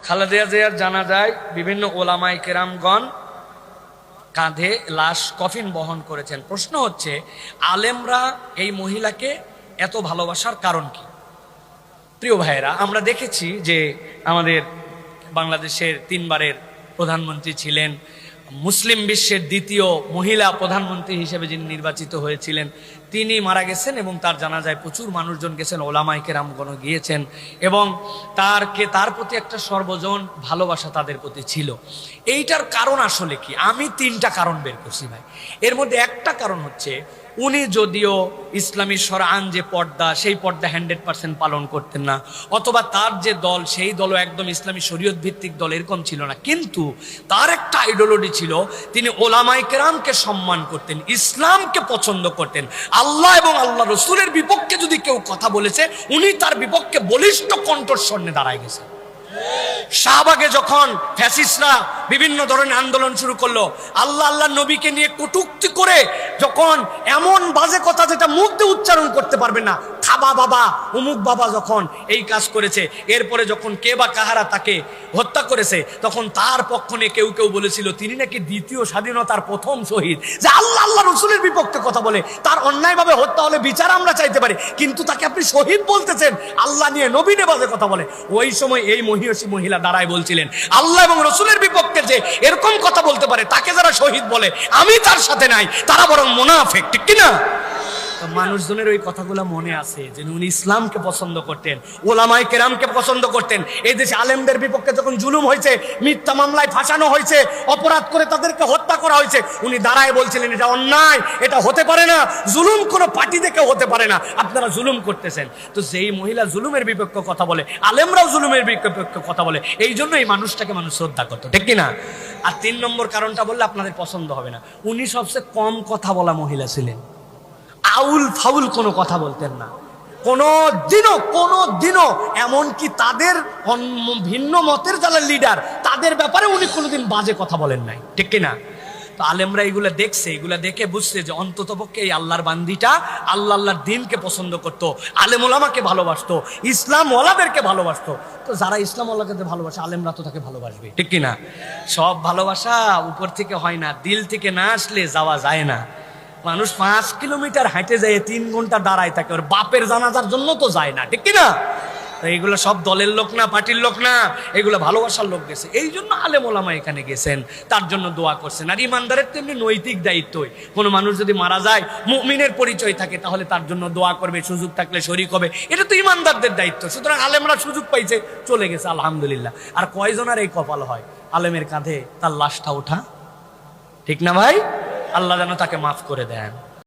খালেদা জিয়ার জানাজায় বিভিন্ন ওলামায়ে কেরামগণ কাঁধে লাশ কফিন বহন করেছেন। প্রশ্ন হচ্ছে, আলেমরা এই মহিলাকে এত ভালোবাসার কারণ কি? প্রিয় ভাইয়েরা, আমরা দেখেছি যে আমাদের বাংলাদেশের 3 বারের প্রধানমন্ত্রী ছিলেন, মুসলিম বিশ্বের দ্বিতীয় মহিলা প্রধানমন্ত্রী হিসেবে যিনি নির্বাচিত হয়েছিলেন, তিনি মারা গেছেন এবং তার জানাজায় প্রচুর মানুষজন গেছেন, ওলামায়ে কেরামগণ গিয়েছেন এবং তার প্রতি একটা সর্বজন ভালোবাসা তাদের প্রতি ছিল। এইটার কারণ আসলে কি? আমি 3টা কারণ বের করছি ভাই। এর মধ্যে একটা কারণ হচ্ছে, উনি যদিও ইসলামী শরআন যে পর্দা, সেই পর্দা 100% পালন করতেন না, অথবা তার যে দল, সেই দলও একদম ইসলামী শরীয়ত ভিত্তিক দল এরকম ছিল না, কিন্তু তার একটা আইডিওলজি ছিল, তিনি ওলামায়ে কেরামকে সম্মান করতেন, ইসলামকে পছন্দ করতেন। আল্লাহ এবং আল্লাহ রসুলের বিপক্ষে যদি কেউ কথা বলেছে, উনি তার বিপক্ষে বলিষ্ঠ কণ্ঠস্বর নিয়ে দাঁড়ায় গেছে। শাহবাগে যখন ফ্যাসিস্টরা বিভিন্ন ধরনের আন্দোলন শুরু করলো, আল্লাহ নবীকে নিয়ে কটূক্তি করে যখন এমন বাজে কথা যেটা মুখ দিয়ে উচ্চারণ করতে পারবেন না, খাবা বাবা, অমুক বাবা যখন এই কাজ করেছে, এরপরে যখন কে বা কাহারা তাকে হত্যা করেছে, তখন তার পক্ষ নিয়ে কেউ কেউ বলেছিল তিনি নাকি দ্বিতীয় স্বাধীনতার প্রথম শহীদ। যে আল্লাহ রসুলের বিপক্ষে কথা বলে, তার অন্যায়ভাবে হত্যা হলে বিচার আমরা চাইতে পারি, কিন্তু তাকে আপনি শহীদ বলতেছেন, আল্লাহ নিয়ে নবী নিয়ে বাজে কথা বলে। ওই সময় এই মহিলা দাঁড়ায় বলছিলেন, আল্লাহ এবং রসুলের বিপক্ষে যে এরকম কথা বলতে পারে, তাকে যারা শহীদ বলে আমি তার সাথে নাই, তারা বরং মুনাফিক, ঠিক কিনা? মানুষজনের ওই কথাগুলো মনে আছে যে উনি ইসলামকে পছন্দ করতেন, ওলামায়ে কেরামকে পছন্দ করতেন। এই দেশে আলেমদের বিপক্ষে যখন জুলুম হয়েছে, মিথ্যা মামলায় ফাঁসানো হয়েছে, অপরাধ করে তাদেরকে হত্যা করা হয়েছে, উনি দাঁড়ায় বলছিলেন এটা অন্যায়, এটা হতে পারে না, জুলুম কোনো পার্টি দেখে হতে পারে না, আপনারা জুলুম করতেছেন। তো যেই মহিলা জুলুমের বিপক্ষে কথা বলে, আলেমরাও জুলুমের বিপক্ষে কথা বলে, এই জন্য এই মানুষটাকে মানুষ শ্রদ্ধা করতো, ঠিক কিনা? আর 3 নম্বর কারণটা বললে আপনাদের পছন্দ হবে না, উনি সবচেয়ে কম কথা বলা মহিলা ছিলেন। আউল ফাউল কোনো কথা বলতেন না কোনোদিনও, এমনকি তাদের ভিন্ন মতের যারা লিডার, তাদের ব্যাপারে উনি কোনোদিন বাজে কথা বলেন নাই, ঠিক কিনা? তো আলেমরা এগুলা দেখছে, এগুলা দেখে বুঝছে যে অন্তত পক্ষে এই আল্লাহর বান্দিটা আল্লাহর দিনকে পছন্দ করতো, আলেম ওলামাকে ভালোবাসতো, ইসলাম ওয়ালাদেরকে ভালোবাসতো। তো যারা ইসলাম ওয়ালাকে ভালোবাসে, আলেমরা তো তাকে ভালোবাসবে, ঠিক কিনা? সব ভালোবাসা উপর থেকে হয় না, দিল থেকে না আসলে যাওয়া যায় না। মানুষ 5 কিলোমিটার হাঁটে যায়, 3 ঘন্টা দাঁড়ায় থাকে, ওর বাপের জানাজার জন্য তো যায় না, ঠিক কিনা? এইগুলো সব দলের লোক না, পার্টির লোক না, এগুলো ভালোবাসার লোক গেছে। এই জন্য আলেম ওলামা এখানে গেছেন, তার জন্য দোয়া করছেন। আর ইমানদারের তেমনি নৈতিক দায়িত্বই, কোনো মানুষ যদি মারা যায়, মুমিনের পরিচয় থাকে, তাহলে তার জন্য দোয়া করবে, সুযোগ থাকলে শরীক হবে, এটা তো ইমানদারদের দায়িত্ব। সুতরাং আলেমরা সুযোগ পাইছে, চলে গেছে, আলহামদুলিল্লাহ। আর কয়জনের এই কপাল হয় আলেমের কাঁধে তার লাশটা ওঠা, ঠিক না ভাই? আল্লাহ যেন তাকে মাফ করে দেন।